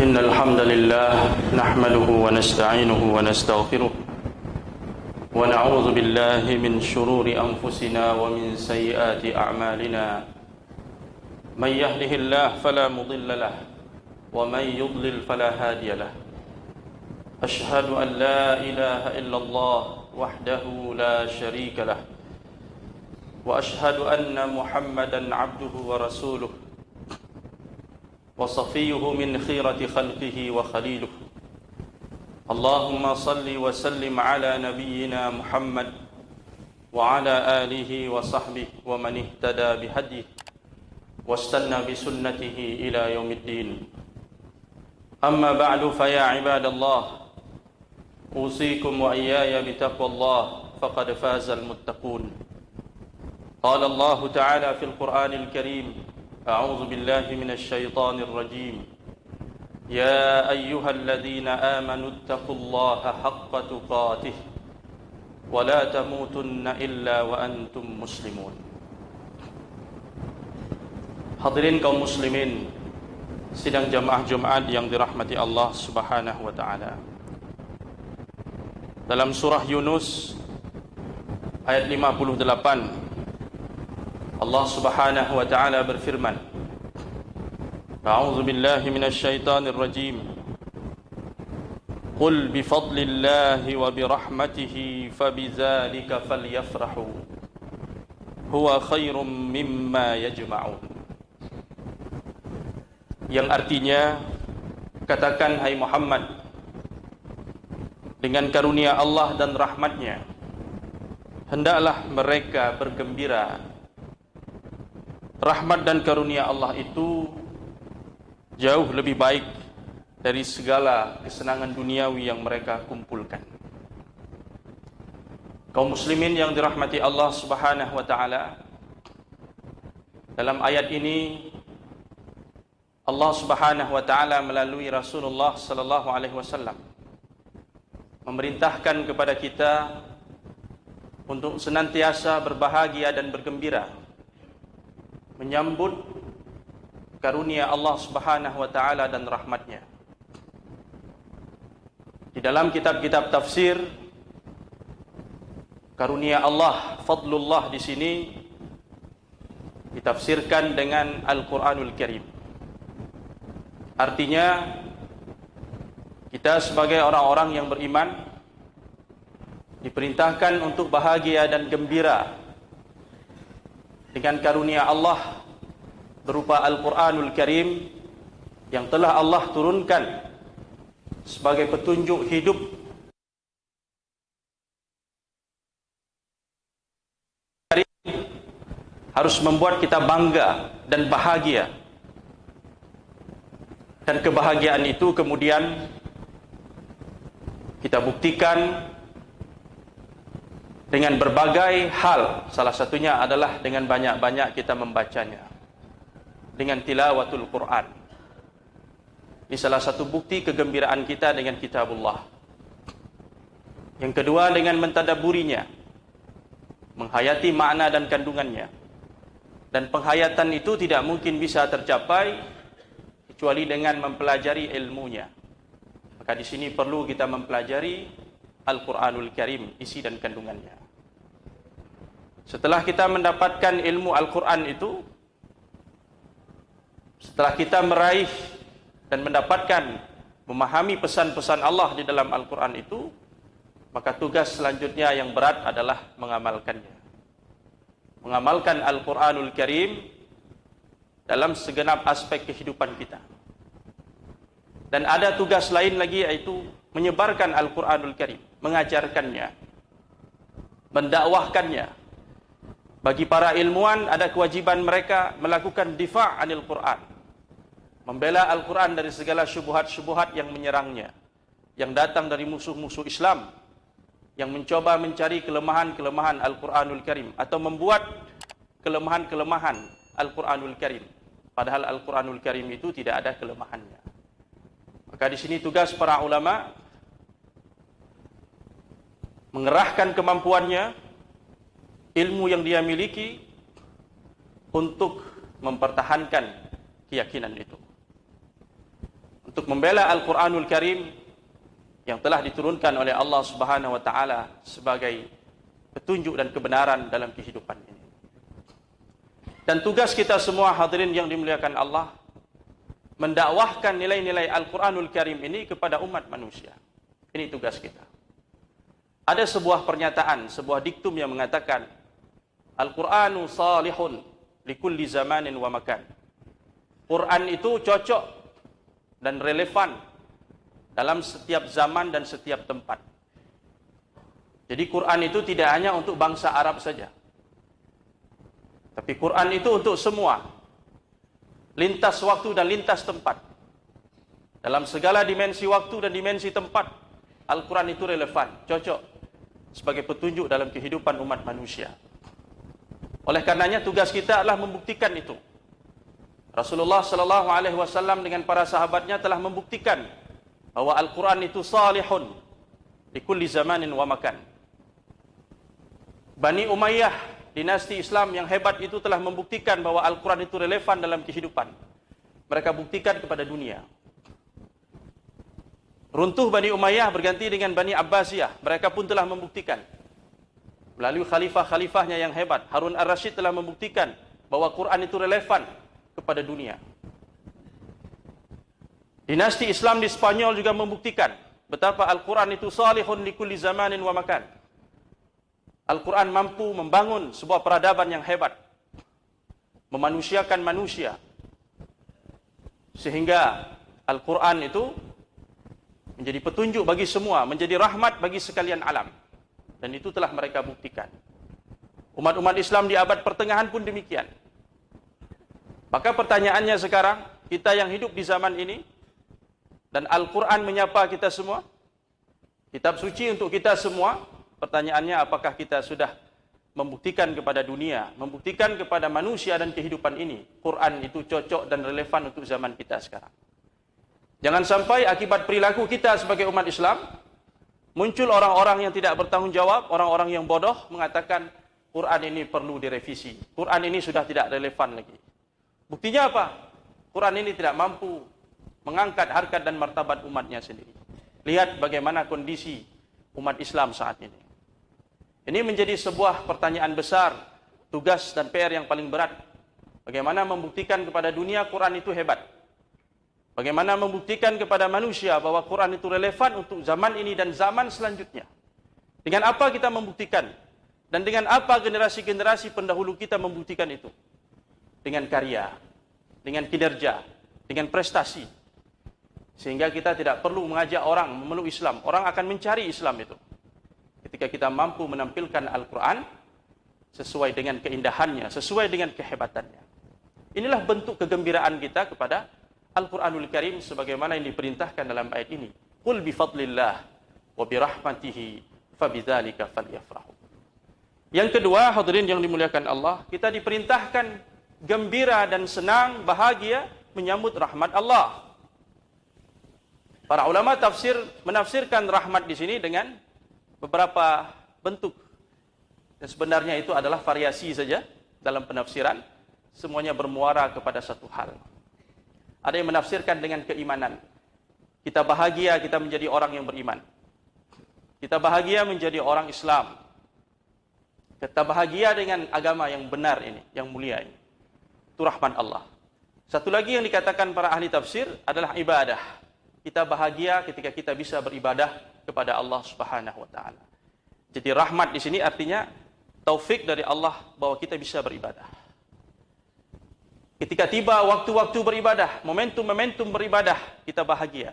إن الحمد لله نحمده ونستعينه ونستغفره ونعوذ بالله من شرور أنفسنا ومن سيئات أعمالنا من يهده الله فلا مضل له ومن يضلل فلا هادي له أشهد أن لا إله إلا الله وحده لا شريك له وأشهد أن محمدا عبده ورسوله وصفيه من خيرة خلقه وخليله اللهم صل وسلم على نبينا محمد وعلى آله وصحبه ومن اهتدى بهديه واستنى بسنته إلى يوم الدين أما بعد فيا عباد الله أوصيكم وإياي بتقوى الله فقد فاز المتقون قال الله تعالى في القرآن الكريم أعوذ بالله من الشيطان الرجيم يا أيها الذين آمنوا اتقوا الله حق تقاته ولا تموتن إلا وأنتم مسلمون. Hadirin kaum muslimin sidang jamaah Jumat yang dirahmati Allah Subhanahu wa taala. Dalam surah Yunus ayat 58 Allah Subhanahu wa taala berfirman, A'udzu billahi minasy syaithanir rajim. Qul bi fadlillahi wa bi rahmatihi fabidzalika falyafrahu huwa khairum mimma yajma'un. Yang artinya, katakan hai Muhammad, dengan karunia Allah dan rahmatnya hendaklah mereka bergembira. Rahmat dan karunia Allah itu jauh lebih baik dari segala kesenangan duniawi yang mereka kumpulkan. Kaum muslimin yang dirahmati Allah Subhanahu wa taala, dalam ayat ini Allah Subhanahu wa taala melalui Rasulullah sallallahu alaihi wasallam memerintahkan kepada kita untuk senantiasa berbahagia dan bergembira menyambut karunia Allah Subhanahu wa taala dan rahmatnya. Di dalam kitab-kitab tafsir, karunia Allah, fadlullah di sini ditafsirkan dengan Al-Qur'anul Karim. Artinya, kita sebagai orang-orang yang beriman diperintahkan untuk bahagia dan gembira dengan karunia Allah berupa Al-Qur'anul Karim yang telah Allah turunkan sebagai petunjuk hidup harus membuat kita bangga dan bahagia. Dan kebahagiaan itu kemudian kita buktikan dengan berbagai hal, salah satunya adalah dengan banyak-banyak kita membacanya, dengan tilawatul Quran. Ini salah satu bukti kegembiraan kita dengan kitabullah. Yang kedua, dengan mentadabburinya, menghayati makna dan kandungannya. Dan penghayatan itu tidak mungkin bisa tercapai kecuali dengan mempelajari ilmunya. Maka di sini perlu kita mempelajari Al-Qur'anul Karim, isi dan kandungannya. Setelah kita mendapatkan ilmu Al-Quran itu, setelah kita meraih dan mendapatkan memahami pesan-pesan Allah di dalam Al-Quran itu, maka tugas selanjutnya yang berat adalah mengamalkannya. Mengamalkan Al-Qur'anul Karim dalam segenap aspek kehidupan kita. Dan ada tugas lain lagi, yaitu menyebarkan Al-Qur'anul Karim, mengajarkannya, mendakwahkannya. Bagi para ilmuwan ada kewajiban mereka melakukan difa' anil Qur'an, membela Al-Quran dari segala syubhat-syubhat yang menyerangnya, yang datang dari musuh-musuh Islam, yang mencoba mencari kelemahan-kelemahan Al-Quranul Karim, atau membuat kelemahan-kelemahan Al-Quranul Karim, padahal Al-Quranul Karim itu tidak ada kelemahannya. Maka di sini tugas para ulama mengerahkan kemampuannya, ilmu yang dia miliki, untuk mempertahankan keyakinan itu. untuk membela Al-Quranul Karim yang telah diturunkan oleh Allah Subhanahu wa taala sebagai petunjuk dan kebenaran dalam kehidupan ini. Dan tugas kita semua hadirin yang dimuliakan Allah, mendakwahkan nilai-nilai Al-Quranul Karim ini kepada umat manusia. Ini tugas kita. Ada sebuah pernyataan, sebuah diktum yang mengatakan, Al-Quranu salihun likulli zamanin wa makan. Quran itu cocok dan relevan dalam setiap zaman dan setiap tempat. Jadi Quran itu tidak hanya untuk bangsa Arab saja, tapi Quran itu untuk semua, lintas waktu dan lintas tempat. Dalam segala dimensi waktu dan dimensi tempat, Al-Quran itu relevan, cocok sebagai petunjuk dalam kehidupan umat manusia. Oleh karenanya tugas kita adalah membuktikan itu. Rasulullah sallallahu alaihi wasallam dengan para sahabatnya telah membuktikan bahwa Al-Quran itu salihun likulli zamanin wa makan. Bani Umayyah, dinasti Islam yang hebat itu telah membuktikan bahwa Al-Quran itu relevan dalam kehidupan. Mereka buktikan kepada dunia. Runtuh Bani Umayyah berganti dengan Bani Abbasiyah. Mereka pun telah membuktikan. Melalui khalifah-khalifahnya yang hebat, Harun Ar-Rasyid telah membuktikan bahwa Quran itu relevan kepada dunia. Dinasti Islam di Spanyol juga membuktikan betapa Al-Quran itu salihun likulli zamanin wa makan. Al-Quran mampu membangun sebuah peradaban yang hebat, memanusiakan manusia, sehingga Al-Quran itu menjadi petunjuk bagi semua, menjadi rahmat bagi sekalian alam. Dan itu telah mereka buktikan. Umat-umat Islam di abad pertengahan pun demikian. Maka pertanyaannya sekarang, kita yang hidup di zaman ini, dan Al-Quran menyapa kita semua, kitab suci untuk kita semua, pertanyaannya apakah kita sudah membuktikan kepada dunia, membuktikan kepada manusia dan kehidupan ini, Quran itu cocok dan relevan untuk zaman kita sekarang. Jangan sampai akibat perilaku kita sebagai umat Islam, muncul orang-orang yang tidak bertanggung jawab, orang-orang yang bodoh mengatakan Quran ini perlu direvisi, Quran ini sudah tidak relevan lagi. Buktinya apa? Quran ini tidak mampu mengangkat harkat dan martabat umatnya sendiri. Lihat bagaimana kondisi umat Islam saat ini. Ini menjadi sebuah pertanyaan besar, tugas dan PR yang paling berat. Bagaimana membuktikan kepada dunia Quran itu hebat. Bagaimana membuktikan kepada manusia bahwa Quran itu relevan untuk zaman ini dan zaman selanjutnya. Dengan apa kita membuktikan? Dan dengan apa generasi-generasi pendahulu kita membuktikan itu? Dengan karya, dengan kinerja, dengan prestasi. Sehingga kita tidak perlu mengajak orang memeluk Islam. Orang akan mencari Islam itu. Ketika kita mampu menampilkan Al-Quran sesuai dengan keindahannya, sesuai dengan kehebatannya. Inilah bentuk kegembiraan kita kepada Al-Quranul Karim sebagaimana yang diperintahkan dalam ayat ini. Qul bifadlillah wa birahmatihi fabidzalika falyafrahu. Yang kedua, hadirin yang dimuliakan Allah, kita diperintahkan gembira dan senang, bahagia menyambut rahmat Allah. Para ulama tafsir menafsirkan rahmat di sini dengan beberapa bentuk. Dan sebenarnya itu adalah variasi saja dalam penafsiran. Semuanya bermuara kepada satu hal. Ada yang menafsirkan dengan keimanan. Kita bahagia kita menjadi orang yang beriman. Kita bahagia menjadi orang Islam. Kita bahagia dengan agama yang benar ini, yang mulia ini. Itu rahmat Allah. Satu lagi yang dikatakan para ahli tafsir adalah ibadah. Kita bahagia ketika kita bisa beribadah kepada Allah Subhanahu wa taala. Jadi rahmat di sini artinya taufik dari Allah bahwa kita bisa beribadah. Ketika tiba waktu-waktu beribadah, momentum-momentum beribadah, kita bahagia.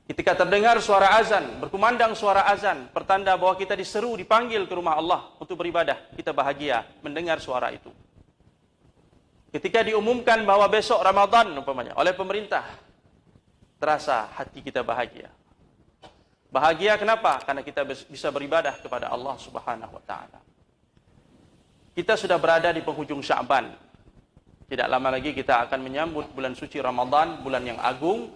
Ketika terdengar suara azan, berkumandang suara azan, pertanda bahwa kita diseru, dipanggil ke rumah Allah untuk beribadah, kita bahagia mendengar suara itu. Ketika diumumkan bahwa besok Ramadan umpamanya oleh pemerintah, terasa hati kita bahagia. Bahagia kenapa? Karena kita bisa beribadah kepada Allah Subhanahu wa taala. Kita sudah berada di penghujung Sya'ban. Tidak lama lagi kita akan menyambut bulan suci Ramadan, bulan yang agung,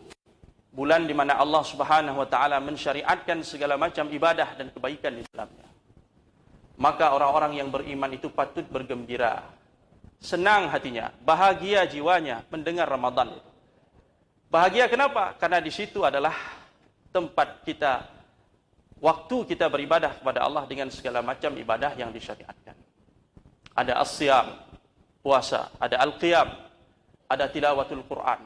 bulan di mana Allah Subhanahu wa taala mensyariatkan segala macam ibadah dan kebaikan di dalamnya. Maka orang-orang yang beriman itu patut bergembira, senang hatinya, bahagia jiwanya mendengar Ramadan itu. Bahagia kenapa? Karena di situ adalah tempat kita, waktu kita beribadah kepada Allah dengan segala macam ibadah yang disyariatkan. Ada as-siyam, puasa, ada al-qiyam, ada tilawatul Quran,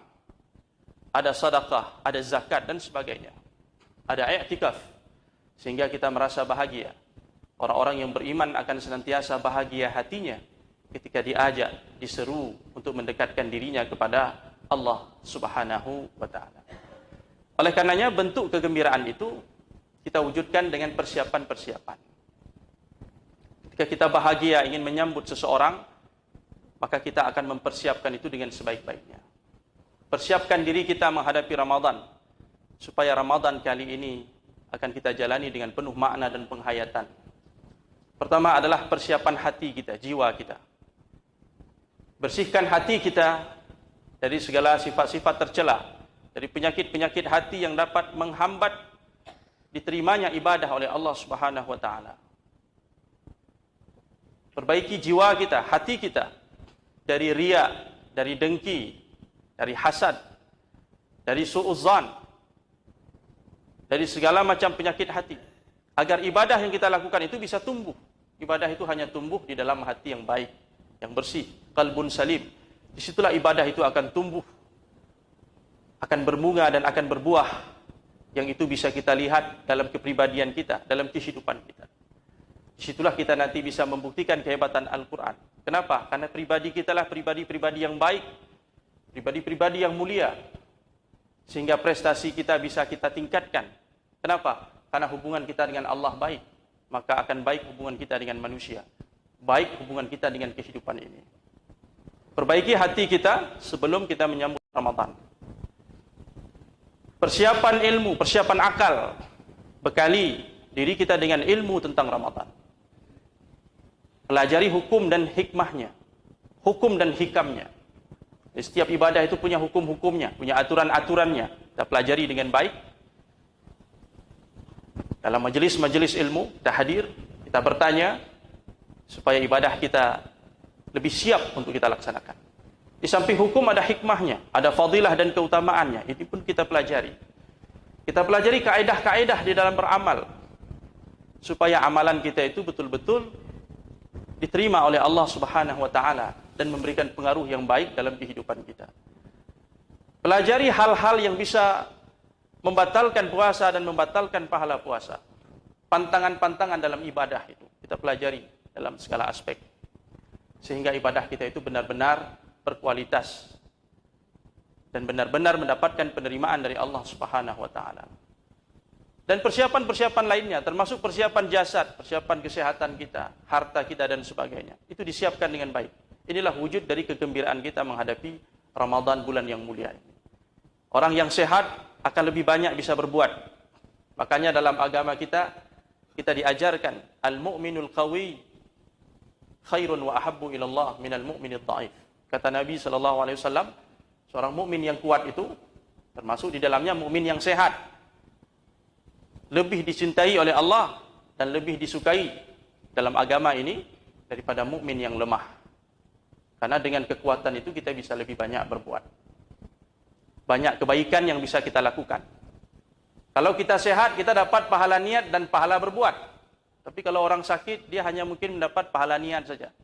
ada sedekah, ada zakat dan sebagainya. Ada i'tikaf, sehingga kita merasa bahagia. Orang-orang yang beriman akan senantiasa bahagia hatinya ketika diajak, diseru untuk mendekatkan dirinya kepada Allah Subhanahu wa ta'ala. Oleh karenanya bentuk kegembiraan itu kita wujudkan dengan persiapan-persiapan. Ketika kita bahagia ingin menyambut seseorang, maka kita akan mempersiapkan itu dengan sebaik-baiknya. Persiapkan diri kita menghadapi Ramadan, supaya Ramadan kali ini akan kita jalani dengan penuh makna dan penghayatan. Pertama adalah persiapan hati kita, jiwa kita. Bersihkan hati kita dari segala sifat-sifat tercela, dari penyakit-penyakit hati yang dapat menghambat diterimanya ibadah oleh Allah Subhanahu wa ta'ala. Perbaiki jiwa kita, hati kita, dari riya, dari dengki, dari hasad, dari su'uzzan, dari segala macam penyakit hati, agar ibadah yang kita lakukan itu bisa tumbuh. Ibadah itu hanya tumbuh di dalam hati yang baik, yang bersih, qalbun salim. Disitulah ibadah itu akan tumbuh, akan berbunga dan akan berbuah, yang itu bisa kita lihat dalam kepribadian kita, dalam kehidupan kita. Disitulah kita nanti bisa membuktikan kehebatan Al-Quran. Kenapa? Karena pribadi kita lah pribadi-pribadi yang baik, pribadi-pribadi yang mulia, sehingga prestasi kita bisa kita tingkatkan. Kenapa? Karena hubungan kita dengan Allah baik, maka akan baik hubungan kita dengan manusia, baik hubungan kita dengan kehidupan ini. Perbaiki hati kita sebelum kita menyambut Ramadan. Persiapan ilmu, persiapan akal, bekali diri kita dengan ilmu tentang Ramadan. Pelajari hukum dan hikmahnya, hukum dan hikamnya. Setiap ibadah itu punya hukum-hukumnya, punya aturan-aturannya. Kita pelajari dengan baik. Dalam majelis-majelis ilmu, kita hadir, kita bertanya, supaya ibadah kita lebih siap untuk kita laksanakan. Di samping hukum ada hikmahnya, ada fadilah dan keutamaannya. Itu pun kita pelajari. Kita pelajari kaedah-kaedah di dalam beramal, supaya amalan kita itu betul-betul diterima oleh Allah Subhanahu wa ta'ala dan memberikan pengaruh yang baik dalam kehidupan kita. Pelajari hal-hal yang bisa membatalkan puasa dan membatalkan pahala puasa. Pantangan-pantangan dalam ibadah itu kita pelajari dalam segala aspek, sehingga ibadah kita itu benar-benar berkualitas dan benar-benar mendapatkan penerimaan dari Allah Subhanahu wa ta'ala. Dan persiapan-persiapan lainnya, termasuk persiapan jasad, persiapan kesehatan kita, harta kita dan sebagainya, itu disiapkan dengan baik. Inilah wujud dari kegembiraan kita menghadapi Ramadan, bulan yang mulia ini. Orang yang sehat akan lebih banyak bisa berbuat. Makanya dalam agama kita diajarkan al-mu'minul qawi khairun wa ahabbu ilallah minal mu'minid dha'if. Kata Nabi SAW, seorang mukmin yang kuat itu, termasuk di dalamnya mukmin yang sehat, lebih dicintai oleh Allah dan lebih disukai dalam agama ini daripada mukmin yang lemah. Karena dengan kekuatan itu kita bisa lebih banyak berbuat. Banyak kebaikan yang bisa kita lakukan. Kalau kita sehat, kita dapat pahala niat dan pahala berbuat. Tapi kalau orang sakit, dia hanya mungkin mendapat pahala niat saja.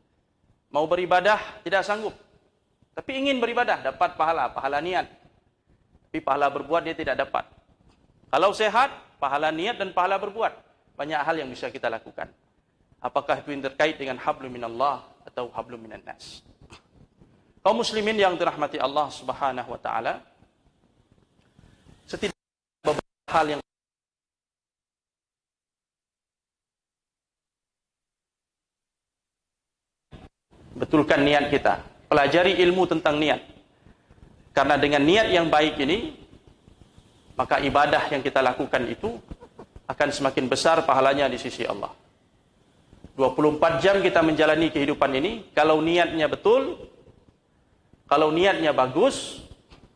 Mau beribadah, tidak sanggup. Tapi ingin beribadah, dapat pahala niat. Tapi pahala berbuat dia tidak dapat. Kalau sehat, pahala niat dan pahala berbuat. Banyak hal yang bisa kita lakukan. Apakah itu yang terkait dengan hablum minallah atau hablum minan nas. Kaum muslimin yang dirahmati Allah Subhanahu wa ta'ala, setidaknya beberapa hal yang betulkan niat kita. Pelajari ilmu tentang niat. Karena dengan niat yang baik ini, maka ibadah yang kita lakukan itu akan semakin besar pahalanya di sisi Allah. 24 jam kita menjalani kehidupan ini, kalau niatnya betul, kalau niatnya bagus,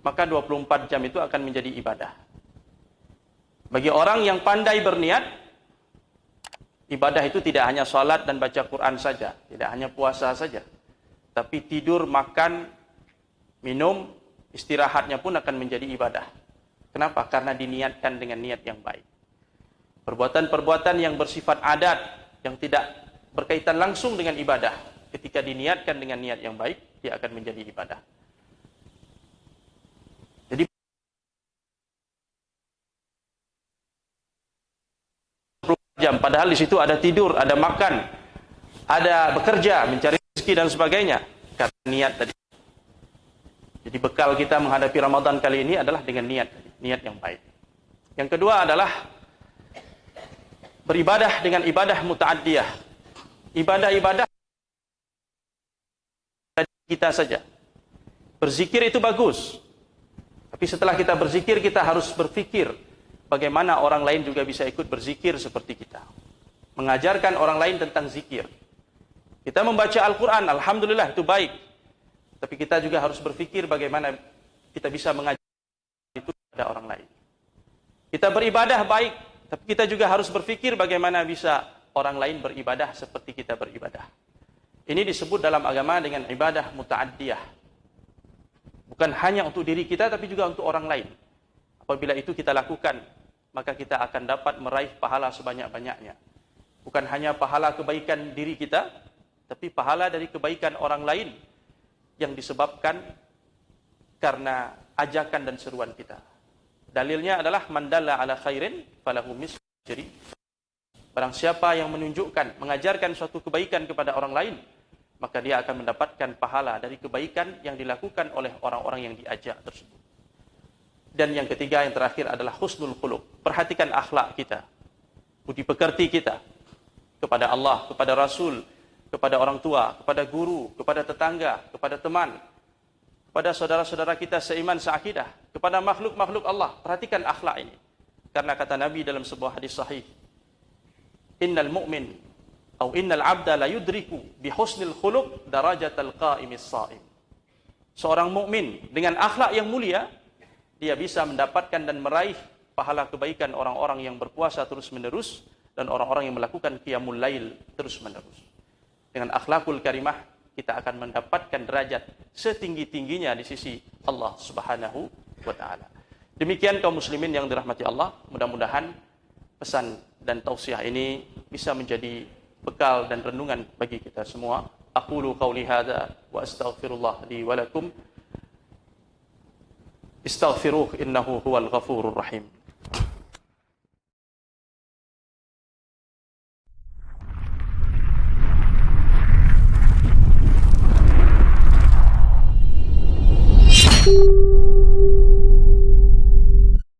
maka 24 jam itu akan menjadi ibadah. Bagi orang yang pandai berniat, ibadah itu tidak hanya salat dan baca Quran saja, tidak hanya puasa saja, tapi tidur, makan, minum, Istirahatnya pun akan menjadi ibadah. Kenapa? Karena diniatkan dengan niat yang baik. Perbuatan-perbuatan yang bersifat adat, yang tidak berkaitan langsung dengan ibadah, ketika diniatkan dengan niat yang baik, dia akan menjadi ibadah. Jadi jam, padahal di situ ada tidur, ada makan, ada bekerja, mencari rezeki dan sebagainya, karena niat tadi. Jadi bekal kita menghadapi Ramadan kali ini adalah dengan niat yang baik. Yang kedua adalah beribadah dengan ibadah muta'addiyah. Ibadah-ibadah kita saja. Berzikir itu bagus. Tapi setelah kita berzikir, kita harus berpikir bagaimana orang lain juga bisa ikut berzikir seperti kita. Mengajarkan orang lain tentang zikir. Kita membaca Al-Quran, alhamdulillah itu baik. Tapi kita juga harus berpikir bagaimana kita bisa mengajar itu kepada orang lain. Kita beribadah baik, tapi kita juga harus berpikir bagaimana bisa orang lain beribadah seperti kita beribadah. Ini disebut dalam agama dengan ibadah muta'addiyah. Bukan hanya untuk diri kita, tapi juga untuk orang lain. Apabila itu kita lakukan, maka kita akan dapat meraih pahala sebanyak-banyaknya. Bukan hanya pahala kebaikan diri kita, tapi pahala dari kebaikan orang lain yang disebabkan karena ajakan dan seruan kita. Dalilnya adalah man dalla ala khairin falahu mislu ajri. Barang siapa yang menunjukkan, mengajarkan suatu kebaikan kepada orang lain, maka dia akan mendapatkan pahala dari kebaikan yang dilakukan oleh orang-orang yang diajak tersebut. Dan yang ketiga, yang terakhir adalah husnul khuluq. Perhatikan akhlak kita, budi pekerti kita kepada Allah, kepada Rasul, kepada orang tua, kepada guru, kepada tetangga, kepada teman, kepada saudara-saudara kita seiman seakidah, kepada makhluk-makhluk Allah. Perhatikan akhlak ini. Karena kata Nabi dalam sebuah hadis sahih, innal mu'min atau innal abda la yudriku bihusnil khuluq darajatal qa'imis sha'im. Seorang mukmin dengan akhlak yang mulia, dia bisa mendapatkan dan meraih pahala kebaikan orang-orang yang berpuasa terus-menerus dan orang-orang yang melakukan qiyamul lail terus-menerus. Dengan akhlakul karimah, kita akan mendapatkan derajat setinggi-tingginya di sisi Allah Subhanahu wa ta'ala. Demikian kaum muslimin yang dirahmati Allah, mudah-mudahan pesan dan tausiah ini bisa menjadi bekal dan renungan bagi kita semua. Aqulu qawli hadza wa astaghfirullah li wa lakum. Istaghfiruh innahu huwal ghafurur rahim.